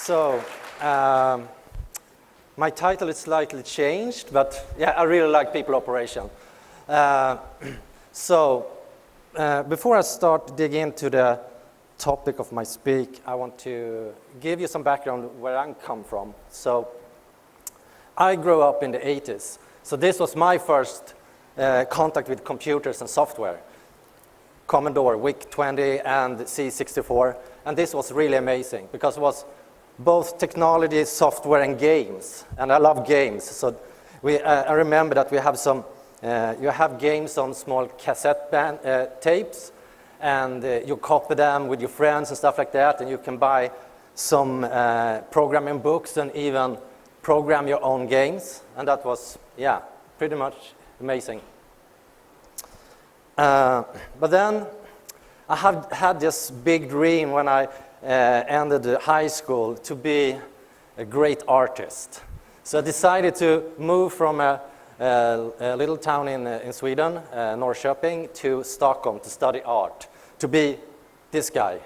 So, my title is slightly changed, but yeah, I really like people operation. Before I start digging into the topic of my speak, I want to give you some background where I come from. So, I grew up in the 80s. So this was my first contact with computers and software. Commodore VIC-20 and C64. And this was really amazing because it was both technology, software, and games. And I love games. So I remember that we have some, you have games on small cassette tapes, and you copy them with your friends and stuff like that, and you can buy some programming books and even program your own games. And that was, yeah, pretty much amazing. But then I had this big dream when I ended high school to be a great artist. So I decided to move from a little town in Sweden, Norrköping, to Stockholm to study art, to be this guy,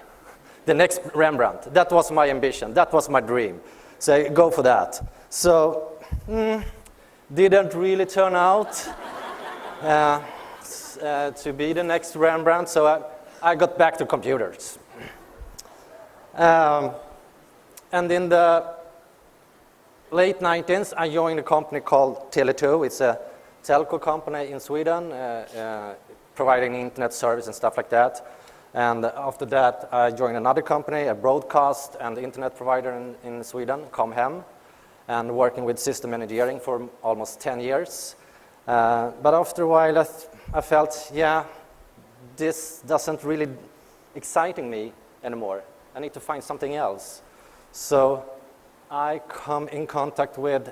the next Rembrandt. That was my ambition. That was my dream. So I go for that. So didn't really turn out to be the next Rembrandt, so I got back to computers. And in the late 90s, I joined a company called Tele2. It's a telco company in Sweden, providing internet service and stuff like that. And after that, I joined another company, a broadcast and internet provider in Sweden, Comhem, and working with system engineering for almost 10 years. But after a while, I felt, yeah, this doesn't really exciting me anymore. I need to find something else. So I come in contact with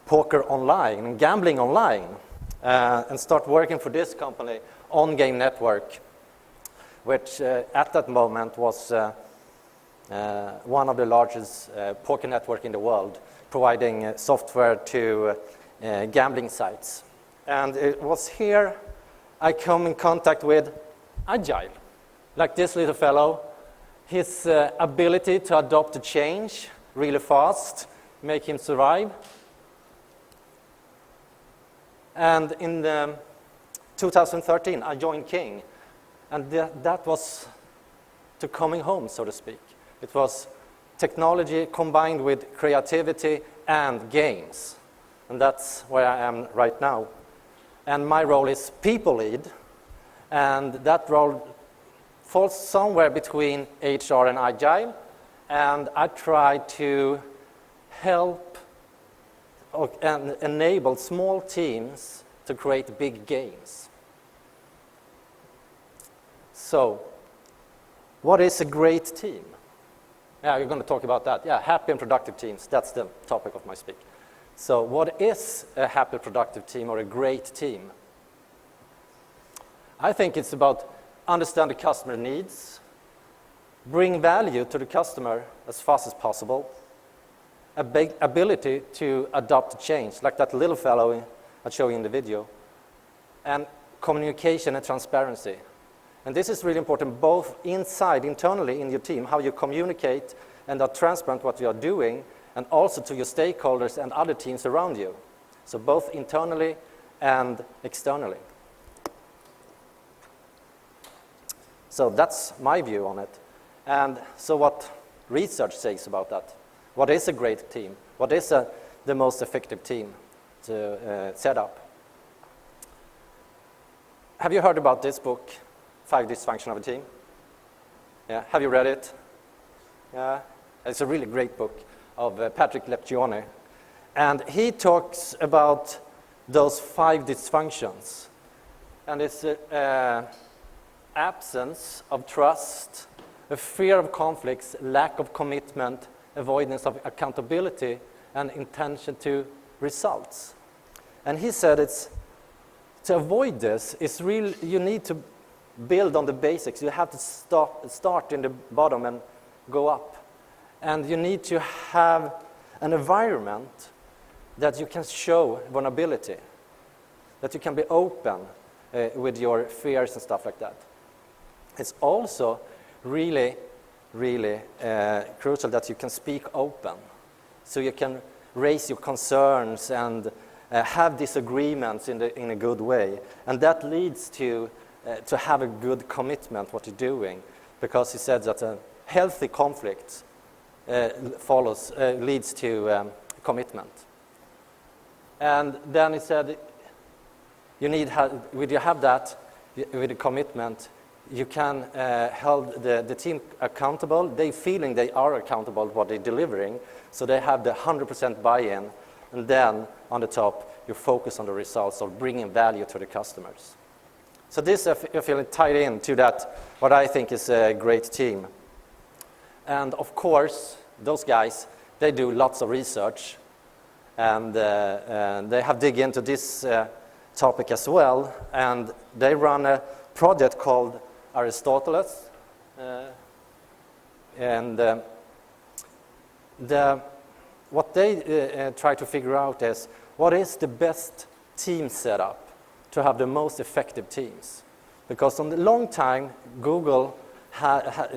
poker online and gambling online and start working for this company, On Game Network, which at that moment was one of the largest poker network in the world, providing software to gambling sites. And it was here I come in contact with Agile, like this little fellow. His ability to adopt to change really fast, make him survive. And in 2013, I joined King. And that was to coming home, so to speak. It was technology combined with creativity and games. And that's where I am right now. And my role is people lead. And that role falls somewhere between HR and Agile. And I try to help and enable small teams to create big games. So, what is a great team? Yeah, you're going to talk about that. Yeah, happy and productive teams. That's the topic of my speak. So, what is a happy, productive team or a great team? I think it's about understand the customer needs, bring value to the customer as fast as possible, ability to adapt to change, like that little fellow I showed you in the video, and communication and transparency. And this is really important both internally in your team, how you communicate and are transparent what you are doing, and also to your stakeholders and other teams around you. So both internally and externally. So that's my view on it. And so what research says about that? What is a great team? What is the most effective team to set up? Have you heard about this book, 5 Dysfunctions of a Team? Yeah, have you read it? Yeah, it's a really great book of Patrick Lencioni. And he talks about those 5 dysfunctions. And it's absence of trust, a fear of conflicts, lack of commitment, avoidance of accountability, and intention to results. And he said to avoid this, you need to build on the basics. You have to start in the bottom and go up. And you need to have an environment that you can show vulnerability, that you can be open with your fears and stuff like that. It's also really really crucial that you can speak open. So you can raise your concerns and have disagreements in a good way. And that leads to have a good commitment what you're doing. Because he said that a healthy conflict leads to commitment. And then he said, when you have that, with a commitment, you can hold the team accountable. They feeling they are accountable what they're delivering, so they have the 100% buy-in. And then on the top, you focus on the results of bringing value to the customers. So this I feel tied into that, what I think is a great team. And of course, those guys, they do lots of research, and they have dig into this topic as well, and they run a project called Aristotle Earth, and what they try to figure out is what is the best team setup to have the most effective teams. Because on the long time, Google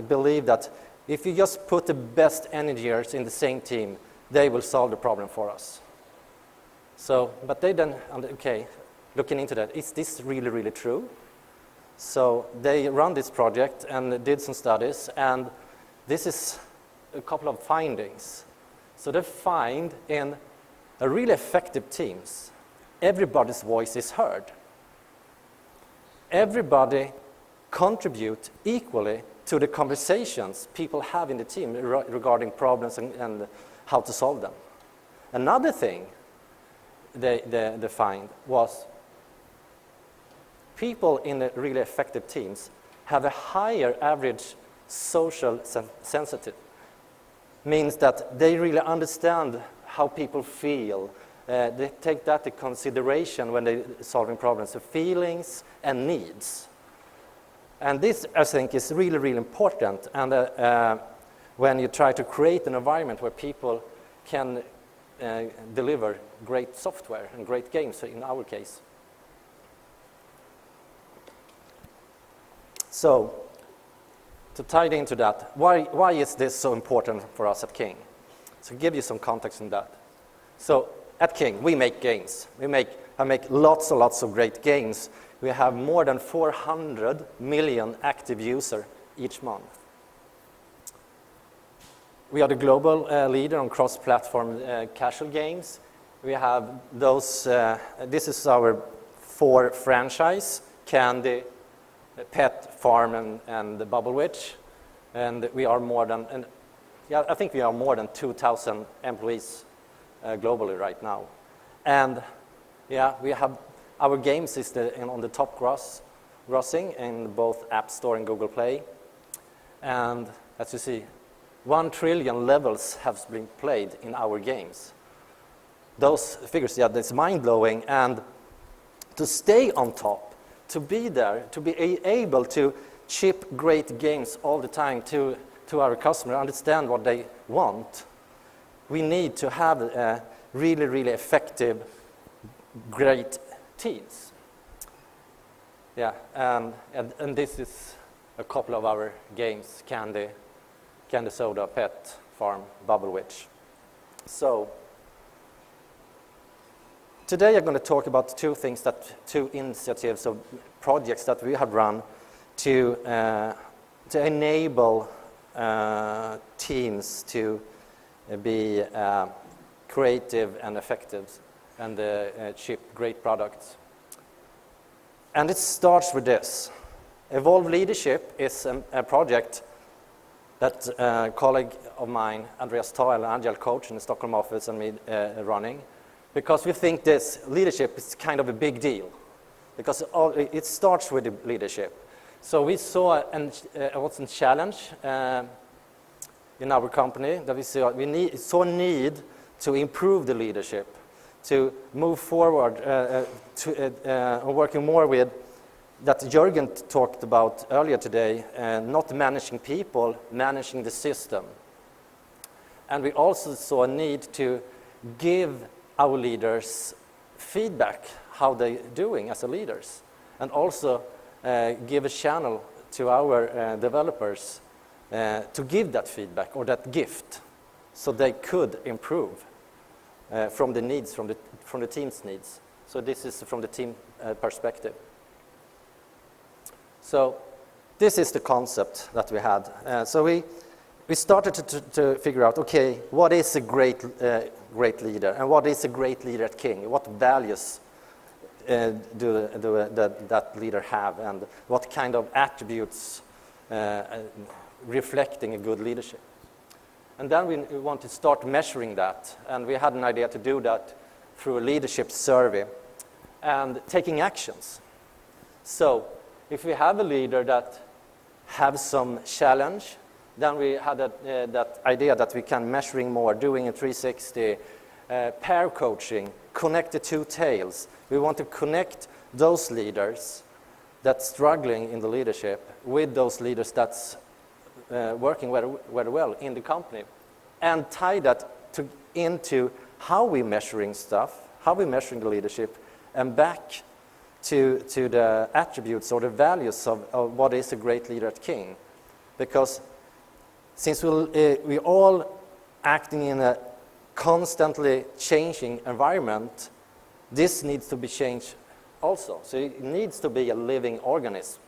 believed that if you just put the best engineers in the same team, they will solve the problem for us. So, but they then, okay, looking into that, is this really, really true? So they run this project and did some studies, and this is a couple of findings. So they find in a really effective teams, everybody's voice is heard. Everybody contribute equally to the conversations people have in the team regarding problems and how to solve them. Another thing they find was people in the really effective teams have a higher average social sensitive. Means that they really understand how people feel. They take that into consideration when they're solving problems, the feelings and needs. And this, I think, is really, really important. And when you try to create an environment where people can deliver great software and great games, in our case. So, to tie into that, why is this so important for us at King? So, give you some context on that. So, at King, we make games. I make lots and lots of great games. We have more than 400 million active users each month. We are the global leader on cross-platform casual games. We have those, this is our 4 franchise, Candy, Pet, Farm, and the Bubble Witch. And we are more than, I think we are more than 2,000 employees globally right now. And we have our games is on the top grossing in both App Store and Google Play. And as you see, 1 trillion levels have been played in our games. Those figures, that's mind-blowing. And to stay on top, to be there, to be able to ship great games all the time to our customer, understand what they want, we need to have really, really effective, great teams. And this is a couple of our games, Candy Soda, Pet, Farm, Bubble Witch. So, today I'm going to talk about 2 initiatives or projects that we have run to enable teams to be creative and effective and ship great products. And it starts with this. Evolve Leadership is a project that a colleague of mine, Andreas Tael, an Agile coach in the Stockholm office, and me running, because we think this leadership is kind of a big deal, because it starts with the leadership. So we saw what's a challenge in our company that we saw need to improve the leadership, to move forward, working more with that Jürgen talked about earlier today, not managing people, managing the system. And we also saw a need to give our leaders feedback, how they're doing as leaders, and also give a channel to our developers to give that feedback or that gift, so they could improve from the needs, from the team's needs. So this is from the team perspective. So this is the concept that we had. So we started to figure out, okay, what is a great leader, and what is a great leader at King? What values that leader have, and what kind of attributes reflecting a good leadership? And then we want to start measuring that, and we had an idea to do that through a leadership survey and taking actions. So if we have a leader that have some challenge, then we had that idea that we can measuring more, doing a 360, pair coaching, connect the two tails. We want to connect those leaders that's struggling in the leadership with those leaders that's working very, very well in the company, and tie that into how we're measuring stuff, how we're measuring the leadership, and back to the attributes or the values of what is a great leader at King. Because since we're all acting in a constantly changing environment, this needs to be changed also. So it needs to be a living organism.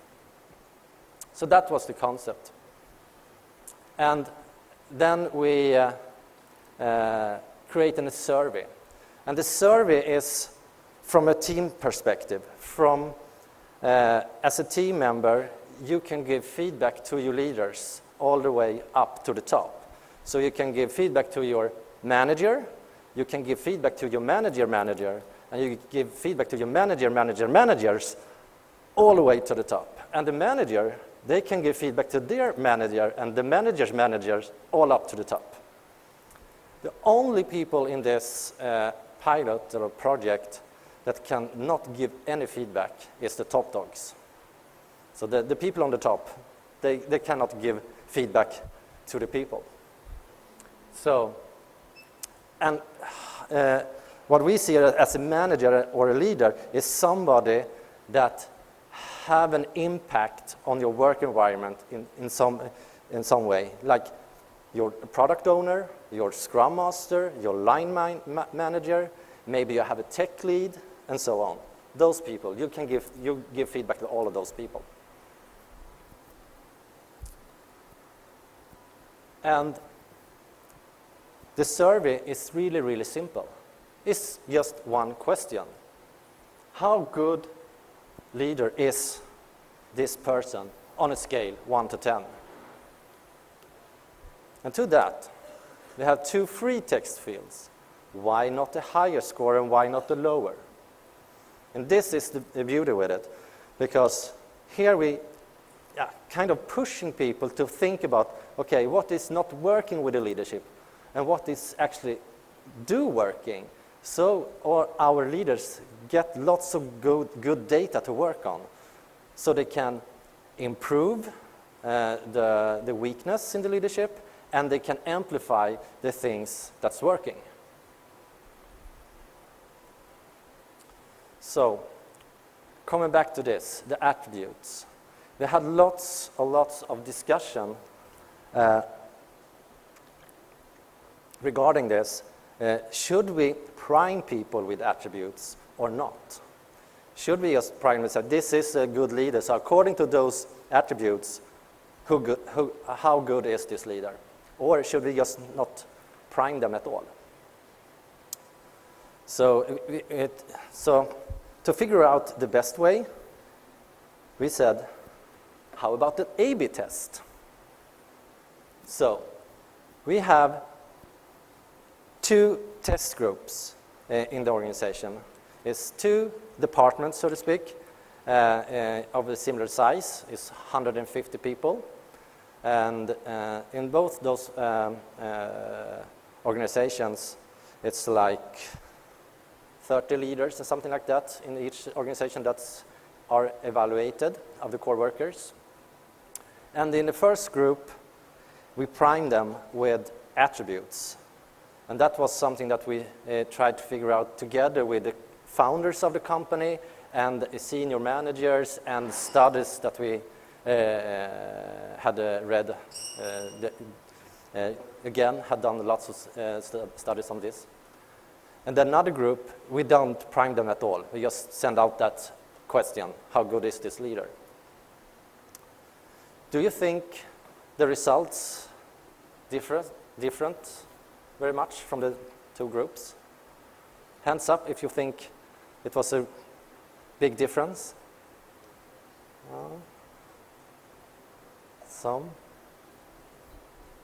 So that was the concept. And then we created a survey. And the survey is from a team perspective. As a team member, you can give feedback to your leaders all the way up to the top. So you can give feedback to your manager, you can give feedback to your manager, and you give feedback to your managers, all the way to the top. And the manager, they can give feedback to their manager, and the managers, all up to the top. The only people in this pilot or project that can not give any feedback is the top dogs. So the people on the top, they cannot give feedback to the people. So, and what we see as a manager or a leader is somebody that have an impact on your work environment in some way, like your product owner, your scrum master, your line manager, maybe you have a tech lead, and so on. Those people, you give feedback to all of those people. And the survey is really, really simple. It's just one question. How good leader is this person on a scale 1 to 10? And to that, we have 2 free text fields. Why not a higher score and why not a lower? And this is the beauty with it, because here we kind of pushing people to think about, okay, what is not working with the leadership and what is actually working, so our leaders get lots of good data to work on, so they can improve the weakness in the leadership, and they can amplify the things that's working. So, coming back to this, the attributes. We had lots of discussion regarding this. Should we prime people with attributes or not? Should we just prime them and say, this is a good leader, so according to those attributes, how good is this leader? Or should we just not prime them at all? So, to figure out the best way, we said, how about the A/B test? So, we have 2 test groups in the organization. It's 2 departments, so to speak, of a similar size. It's 150 people. And in both those organizations, it's like 30 leaders or something like that in each organization that are evaluated of the core workers. And in the first group, we primed them with attributes. And that was something that we tried to figure out together with the founders of the company and the senior managers and studies that we had read, again, had done lots of studies on this. And another group, we don't prime them at all. We just send out that question, how good is this leader? Do you think the results different very much from the two groups? Hands up if you think it was a big difference. Some.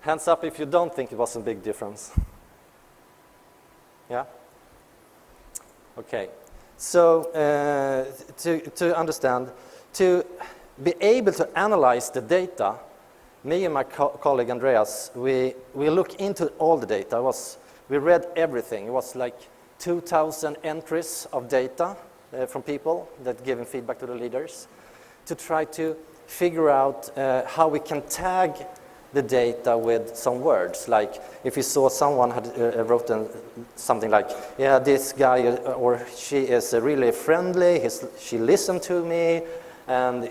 Hands up if you don't think it was a big difference. Yeah? Okay. So to understand, to be able to analyze the data, me and my colleague Andreas, we look into all the data. We read everything. It was like 2,000 entries of data from people that giving feedback to the leaders to try to figure out how we can tag the data with some words. Like if you saw someone had wrote something like, yeah, this guy or she is really friendly, she listened to me, and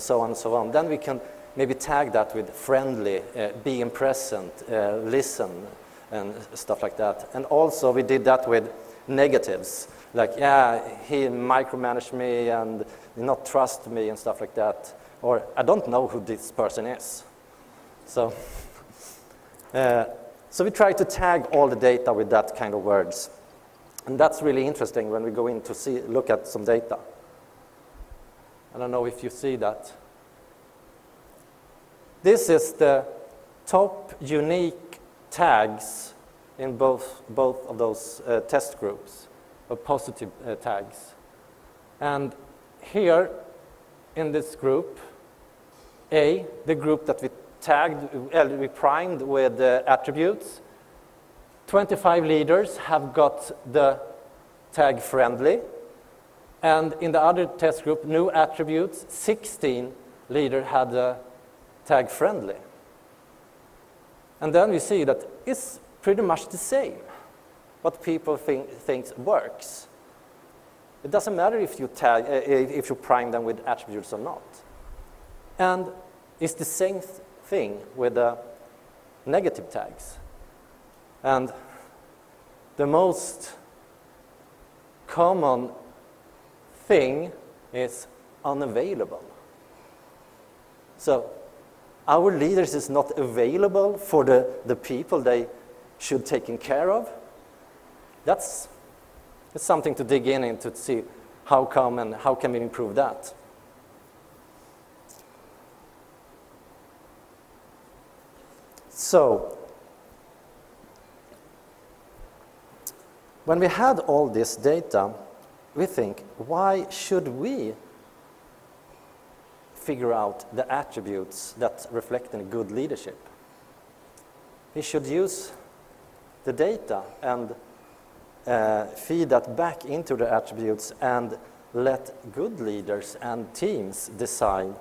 so on and so on. Then we can maybe tag that with friendly, being present, listen, and stuff like that. And also we did that with negatives, like, yeah, he micromanaged me and did not trust me and stuff like that. Or I don't know who this person is. So we try to tag all the data with that kind of words. And that's really interesting when we go in to look at some data. I don't know if you see that. This is the top unique tags in both of those test groups, or positive tags. And here in this group, A, the group that we tagged, we primed with attributes, 25 leaders have got the tag friendly. And in the other test group, new attributes, 16 leaders had the tag friendly. And then we see that it's pretty much the same, what people think works. It doesn't matter if you prime them with attributes or not. And it's the same thing with the negative tags. And the most common thing is unavailable. So our leaders is not available for the people they should take care of. It's something to dig in and to see how come and how can we improve that. So when we had all this data, we think, why should we figure out the attributes that reflect in good leadership? We should use the data and feed that back into the attributes and let good leaders and teams decide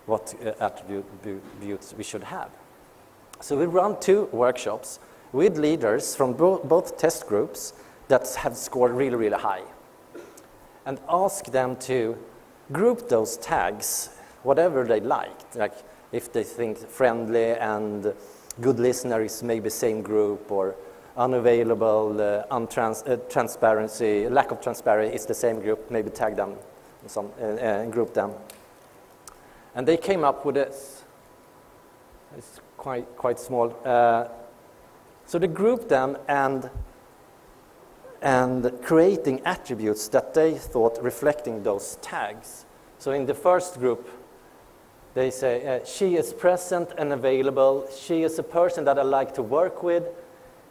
what attributes we should have. So we run 2 workshops with leaders from both test groups that have scored really, really high, and ask them to group those tags, whatever they like if they think friendly and good listener is maybe same group, or unavailable, transparency, lack of transparency is the same group, maybe tag them and group them. And they came up with this. It's quite small. So they grouped them and creating attributes that they thought reflecting those tags. So in the first group, they say, she is present and available. She is a person that I like to work with.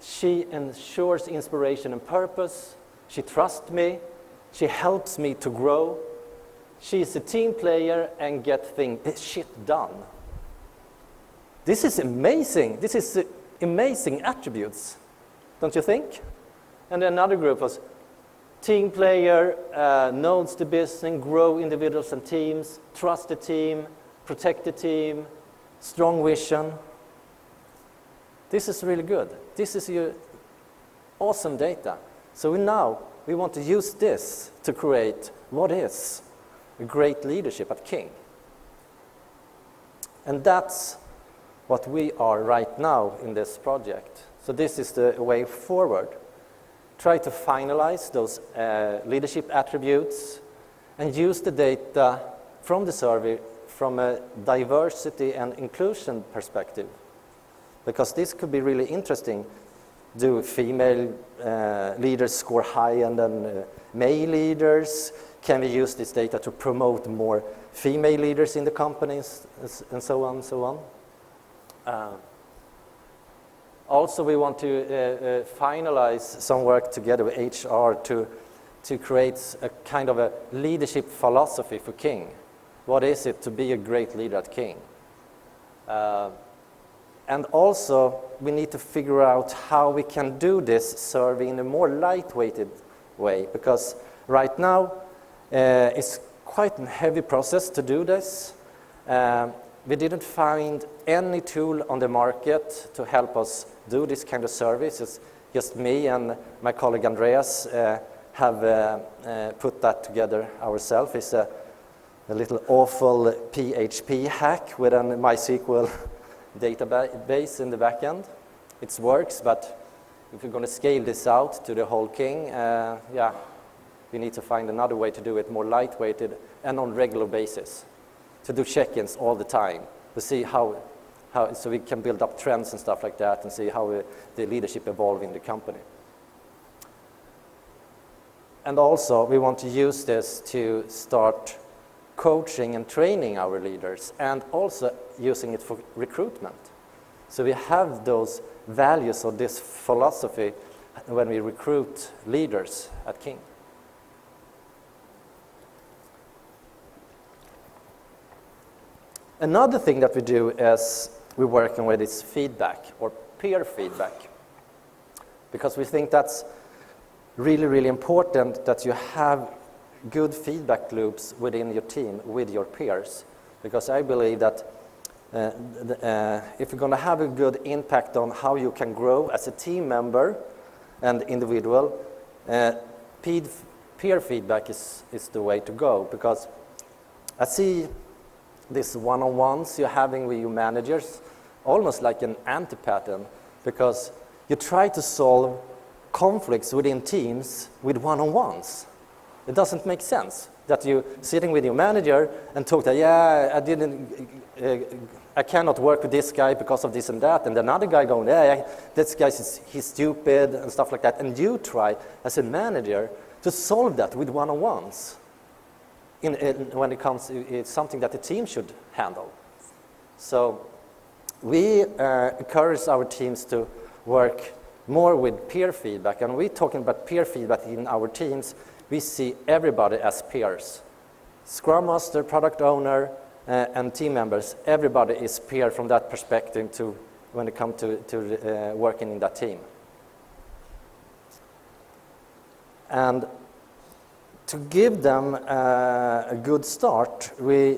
She ensures inspiration and purpose. She trusts me. She helps me to grow. She is a team player and get shit done. This is amazing. This is amazing attributes, don't you think? And another group was team player, knows the business, grow individuals and teams, trust the team, protect the team, strong vision. This is really good. This is your awesome data. So we want to use this to create what is a great leadership at King. And that's what we are right now in this project. So this is the way forward. Try to finalize those leadership attributes and use the data from the survey from a diversity and inclusion perspective. Because this could be really interesting. Do female leaders score higher than male leaders? Can we use this data to promote more female leaders in the companies, and so on and so on? Also, we want to finalize some work together with HR to create a kind of a leadership philosophy for King. What is it to be a great leader at King? And also, we need to figure out how we can do this survey in a more lightweighted way, because right now it's quite a heavy process to do this. We didn't find any tool on the market to help us do this kind of service. It's just me and my colleague Andreas have put that together ourselves. It's a little awful PHP hack with a MySQL database in the back end. It works, but if we're going to scale this out to the whole King, we need to find another way to do it more lightweighted and on regular basis, to do check-ins all the time, to see how so we can build up trends and stuff like that and see how the leadership evolve in the company. And also, we want to use this to start coaching and training our leaders, and also using it for recruitment. So we have those values of this philosophy when we recruit leaders at King. Another thing that we do is we're working with is feedback, or peer feedback, because we think that's really, really important, that you have good feedback loops within your team with your peers, because I believe that if you're going to have a good impact on how you can grow as a team member and individual, peer feedback is the way to go, because I see these one-on-ones you're having with your managers almost like an anti-pattern, because you try to solve conflicts within teams with one-on-ones. It doesn't make sense that you sitting with your manager and talk that, I cannot work with this guy because of this and that, and another guy going, this guy he's stupid and stuff like that, and you try as a manager to solve that with one-on-ones. When it comes, it's something that the team should handle. So we encourage our teams to work more with peer feedback, and we're talking about peer feedback in our teams. We see everybody as peers. Scrum Master, product owner, and team members, everybody is peer from that perspective to when it comes to working in that team. And to give them a good start, we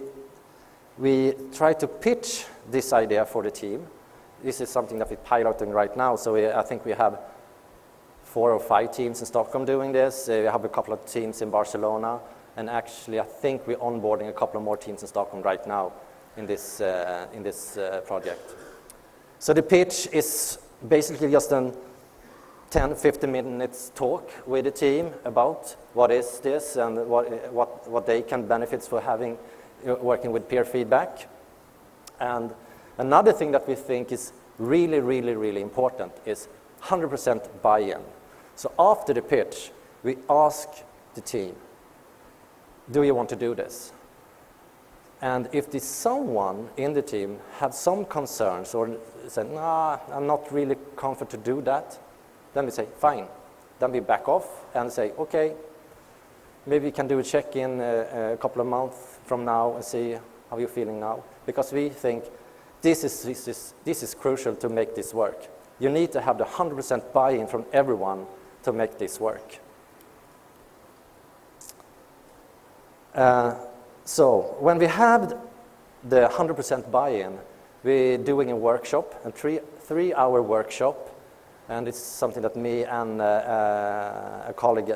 try to pitch this idea for the team. This is something that we're piloting right now, so I think we have 4 or 5 teams in Stockholm doing this. We have a couple of teams in Barcelona, and actually I think we're onboarding a couple of more teams in Stockholm right now in this project. So the pitch is basically just a 10-15 minutes talk with the team about what is this and what they can benefit for having working with peer feedback. And another thing that we think is really, really, really important is 100% buy-in. So after the pitch, we ask the team, do you want to do this? And if there's someone in the team have some concerns or say, nah, I'm not really comfortable to do that, then we say, fine. Then we back off and say, okay, maybe we can do a check-in a couple of months from now and see how you're feeling now. Because we think this is crucial to make this work. You need to have the 100% buy-in from everyone to make this work. So when we have the 100% buy-in, we're doing a workshop, a 3-hour workshop, and it's something that me and a colleague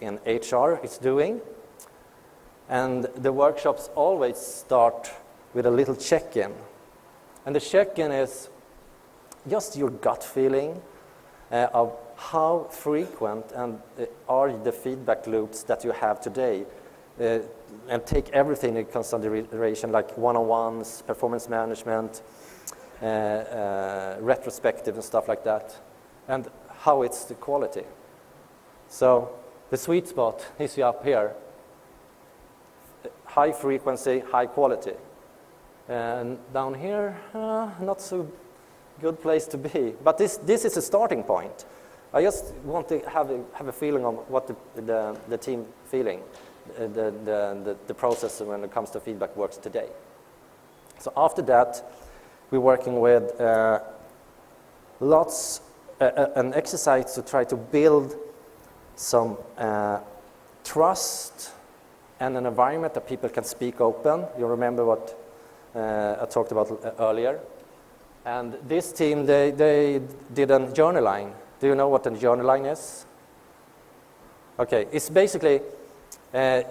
in HR is doing. And the workshops always start with a little check-in. And the check-in is just your gut feeling of how frequent and are the feedback loops that you have today, and take everything into consideration, like one-on-ones, performance management, retrospective and stuff like that, and how it's the quality. So the sweet spot is up here. High frequency, high quality. And down here, not so good place to be. But this is a starting point. I just want to have a feeling of what the team feeling, the process when it comes to feedback works today. So after that, we're working with an exercise to try to build some trust and an environment that people can speak open. You remember what I talked about earlier. And this team, they did a journal line. Do you know what a journal line is? Okay, it's basically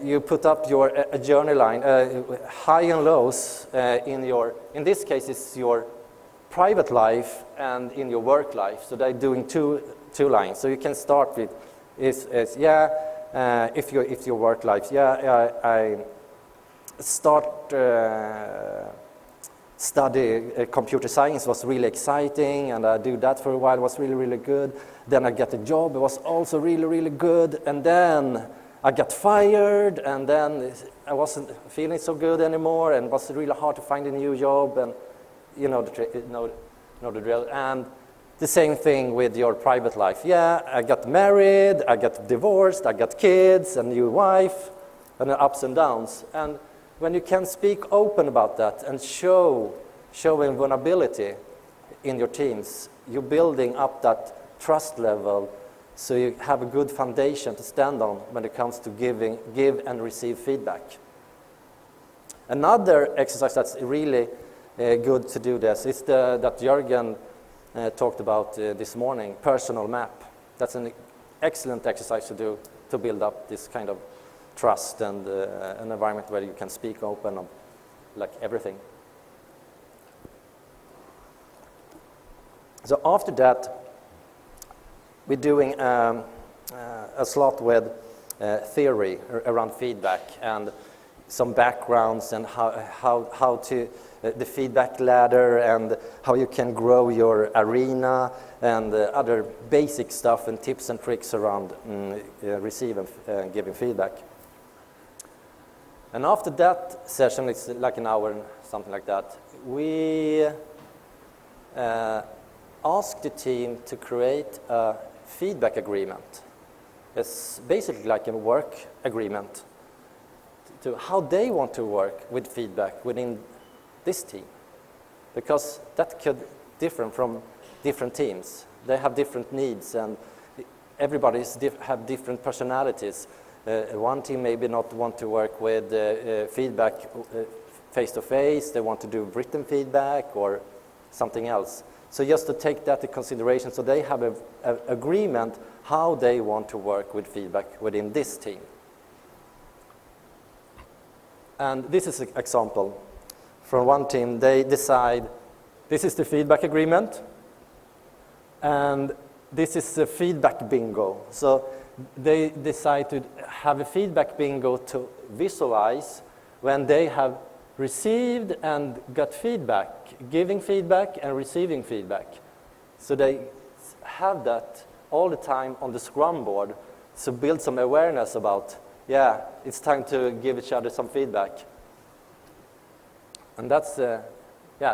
you put up your a journal line, high and lows in this case it's your private life and in your work life. So they're doing two lines. So you can start with if your work life, I start study computer science was really exciting, and I do that for a while, it was really, really good. Then I get a job, it was also really, really good, and then I got fired, and then I wasn't feeling so good anymore, and it was really hard to find a new job, and you know the drill. And the same thing with your private life. Yeah, I got married, I got divorced, I got kids, a new wife, and the ups and downs. And when you can speak open about that and showing vulnerability in your teams, you're building up that trust level, so you have a good foundation to stand on when it comes to give and receive feedback. Another exercise that's really good to do this is that Jürgen talked about this morning, personal map. That's an excellent exercise to do to build up this kind of trust and an environment where you can speak open of like everything. So after that, we're doing a slot with theory around feedback and some backgrounds and how to the feedback ladder and how you can grow your arena and other basic stuff and tips and tricks around receiving and giving feedback. And after that session, it's like an hour, something like that, we asked the team to create a feedback agreement. It's basically like a work agreement to how they want to work with feedback within this team. Because that could differ from different teams. They have different needs, and everybody have different personalities. One team maybe not want to work with feedback face-to-face, they want to do written feedback or something else. So just to take that into consideration, so they have an agreement how they want to work with feedback within this team. And this is an example. From one team, they decide, this is the feedback agreement, and this is the feedback bingo. So they decide to have a feedback bingo to visualize when they have received and got feedback, giving feedback and receiving feedback. So they have that all the time on the Scrum board, so build some awareness about, yeah, it's time to give each other some feedback. And that's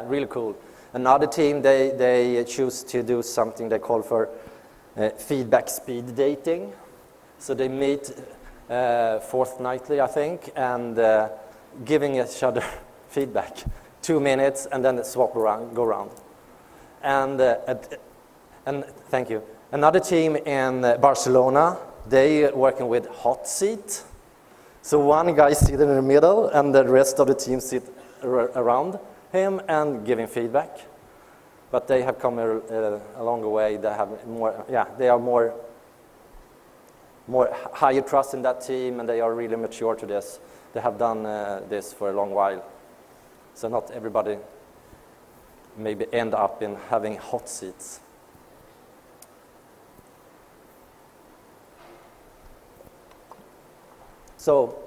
really cool. Another team, they choose to do something they call for feedback speed dating. So they meet fortnightly, I think, and giving each other feedback, 2 minutes, and then swap around, go around. And thank you. Another team in Barcelona, they working with hot seat. So one guy sits in the middle, and the rest of the team sit around him and giving feedback. But they have come a longer way. They have more, they are more higher trust in that team, and they are really mature to this. They have done this for a long while. So not everybody maybe end up in having hot seats. So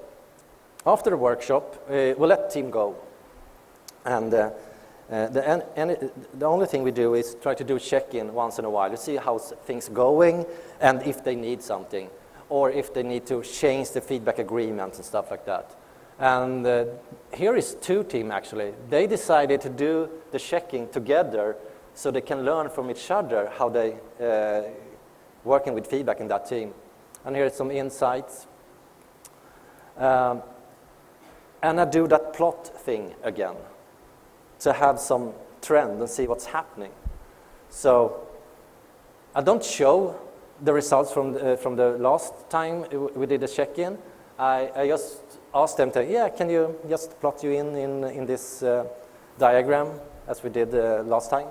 after the workshop, we'll let the team go. And the only thing we do is try to do check-in once in a while to see how things going and if they need something, or if they need to change the feedback agreements and stuff like that. And here is two teams actually. They decided to do the checking together so they can learn from each other how they working with feedback in that team. And here are some insights. And I do that plot thing again to have some trend and see what's happening. So I don't show the results from the last time we did a check-in. I just asked them to, can you just plot you in this diagram as we did last time?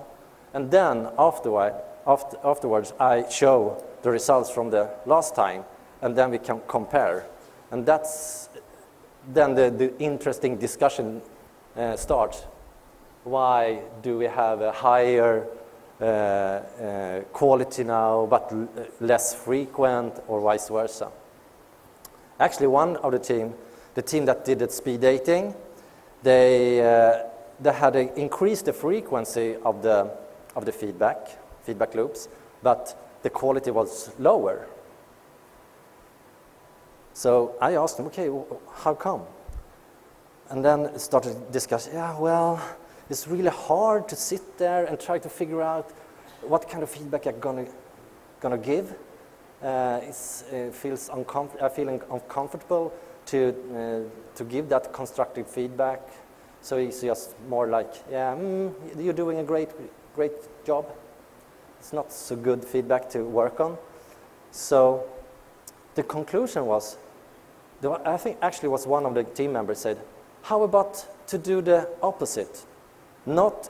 And then afterwards, I show the results from the last time, and then we can compare. And that's then the interesting discussion starts. Why do we have a higher quality now, but less frequent, or vice versa? Actually, one of the team that did the speed dating, they had increased the frequency of the feedback loops, but the quality was lower. So I asked them, okay, how come? And then started discussing, it's really hard to sit there and try to figure out what kind of feedback I'm gonna give. I feel uncomfortable to give that constructive feedback. So it's just more like, you're doing a great job. It's not so good feedback to work on. So the conclusion was, I think actually was one of the team members said, how about to do the opposite? Not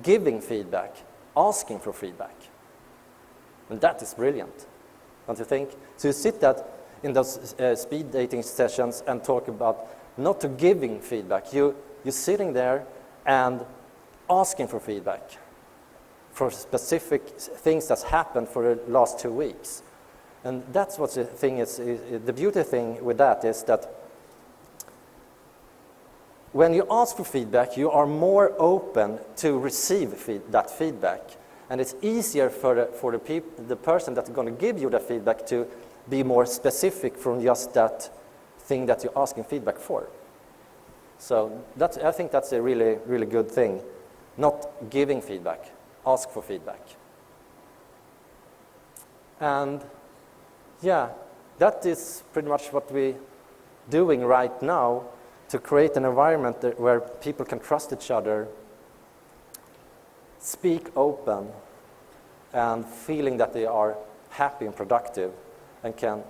giving feedback, asking for feedback. And that is brilliant, don't you think? So you sit that in those speed dating sessions and talk about not to giving feedback. You're sitting there and asking for feedback for specific things that's happened for the last 2 weeks. And that's what the thing is. The beauty thing with that is that when you ask for feedback, you are more open to receive that feedback. And it's easier for the person that's going to give you the feedback to be more specific from just that thing that you're asking feedback for. So I think that's a really, really good thing. Not giving feedback, ask for feedback. And that is pretty much what we're doing right now to create an environment where people can trust each other, speak open, and feeling that they are happy and productive and can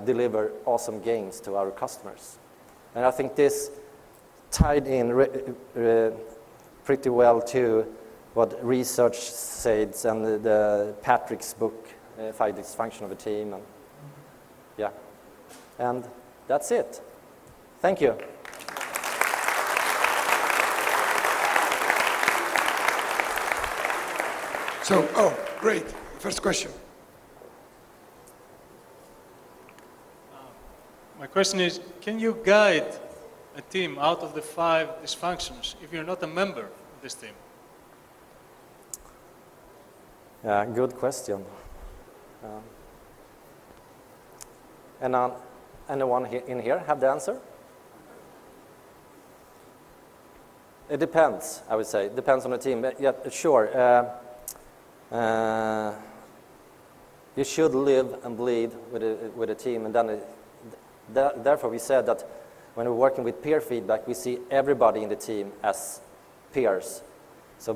deliver awesome gains to our customers. And I think this tied in pretty well to what research says and the Patrick's book, 5 Dysfunctions of a Team. And that's it. Thank you. So, great. First question. My question is, can you guide a team out of the 5 dysfunctions if you're not a member of this team? Yeah, good question. Anyone in here have the answer? It depends, I would say. It depends on the team. Yeah, sure. You should live and bleed with a team, and then therefore we said that when we're working with peer feedback, we see everybody in the team as peers. So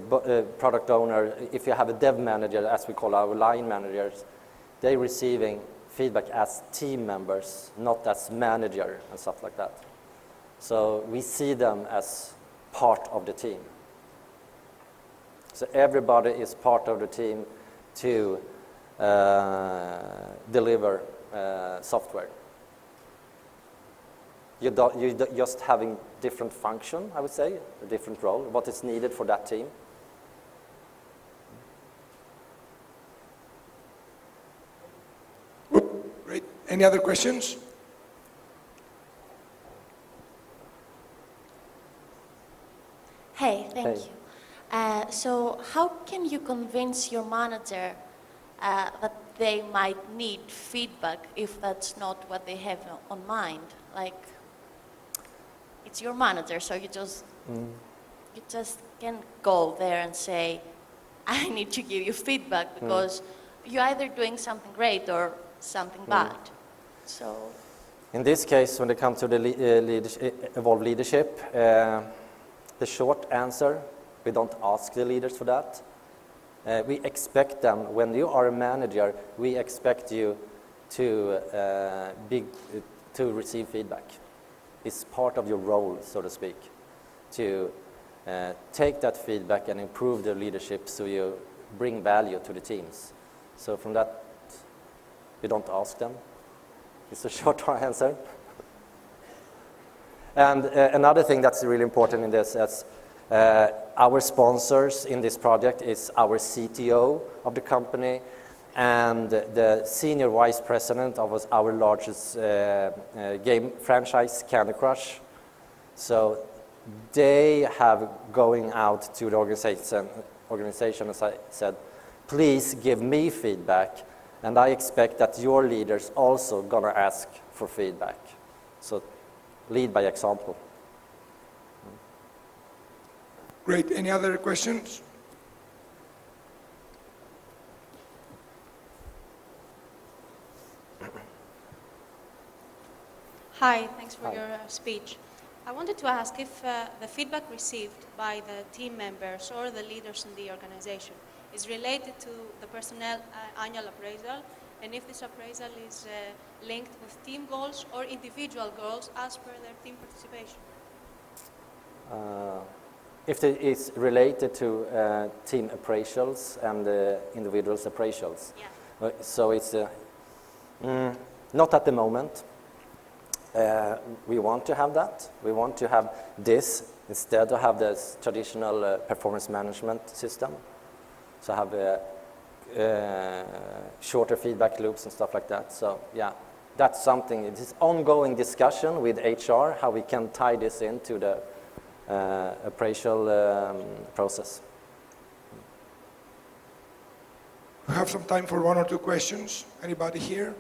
product owner, if you have a dev manager, as we call our line managers, they're receiving feedback as team members, not as manager and stuff like that. So we see them as part of the team. So everybody is part of the team to deliver software. You're just having different function, I would say, a different role, what is needed for that team. Any other questions? Hey, thank Hey. you. So how can you convince your manager that they might need feedback if that's not what they have on mind? Like, it's your manager, so you just can't go there and say, I need to give you feedback because you're either doing something great or something bad. So In this case, when it comes to the evolved leadership, the short answer, we don't ask the leaders for that. We expect them, when you are a manager, we expect you to receive feedback. It's part of your role, so to speak, to take that feedback and improve the leadership so you bring value to the teams. So from that, we don't ask them. It's a short answer. And another thing that's really important in this is our sponsors in this project is our CTO of the company and the senior vice president of our largest game franchise, Candy Crush. So they have going out to the organization, as I said, please give me feedback, and I expect that your leaders also gonna ask for feedback. So lead by example. Great. Any other questions? Hi, thanks for Hi. your speech. I wanted to ask if the feedback received by the team members or the leaders in the organization is related to the personnel annual appraisal, and if this appraisal is linked with team goals or individual goals as per their team participation. If it is related to team appraisals and individuals appraisals. Yeah. So it's not at the moment. We want to have that. We want to have this instead of have this traditional performance management system. So have shorter feedback loops and stuff like that. So yeah, that's something. It is ongoing discussion with HR how we can tie this into the appraisal process. We have some time for one or two questions. Anybody here?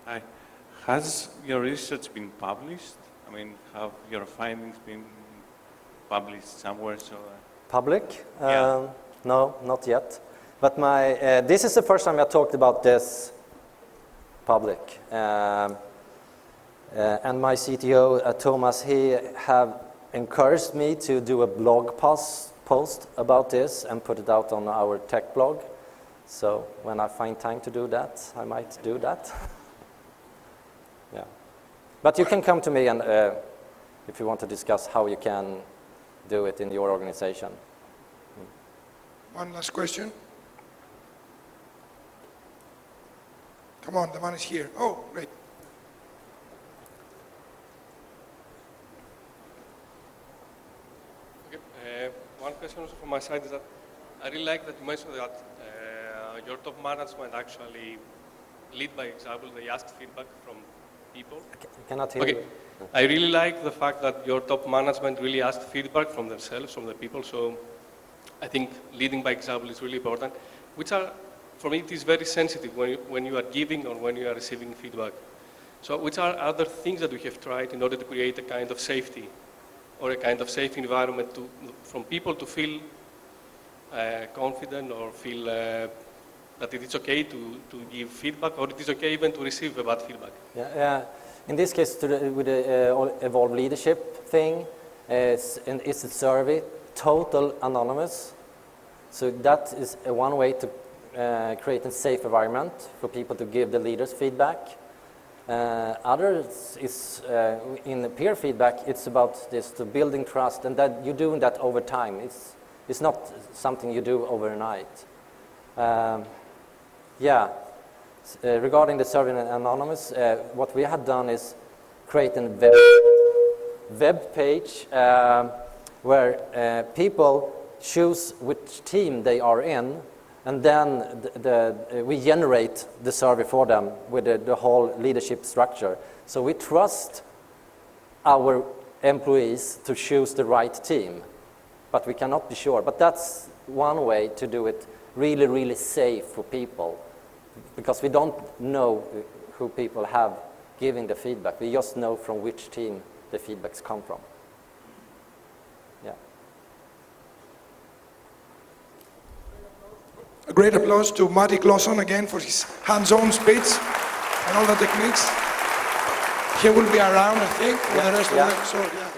Hi. Has your research been published? I mean, have your findings been published somewhere? So Public? Yeah. No, not yet. But this is the first time I talked about this public. And my CTO, Thomas, he have encouraged me to do a blog post about this and put it out on our tech blog. So when I find time to do that, I might do that. Yeah. But you can come to me and if you want to discuss how you can do it in your organization. One last question. Come on, the man is here. Oh, great. Okay. One question also from my side is that I really like that you mentioned that your top management actually lead by example. They ask feedback from people. I cannot hear Okay. you. I really like the fact that your top management really asked feedback from themselves, from the people. So I think leading by example is really important, which are, for me, it is very sensitive when you are giving or when you are receiving feedback. So which are other things that we have tried in order to create a kind of safety or a kind of safe environment from people to feel confident or feel that it is okay to give feedback, or it is okay even to receive a bad feedback. Yeah. In this case, with the evolved leadership thing, it's a survey, total anonymous. So that is one way to create a safe environment for people to give the leaders feedback. Others is in the peer feedback. It's about this to building trust, and that you're doing that over time. It's not something you do overnight. Yeah. Regarding the survey and anonymous, what we had done is create a web page where people choose which team they are in, and then we generate the survey for them with the whole leadership structure. So we trust our employees to choose the right team, but we cannot be sure. But that's one way to do it really, really safe for people, because we don't know who people have giving the feedback. We just know from which team the feedbacks come from. Yeah. A great applause to Matti Klasson again for his hands-on speech and all the techniques. He will be around, I think, for the rest of the episode. Yeah.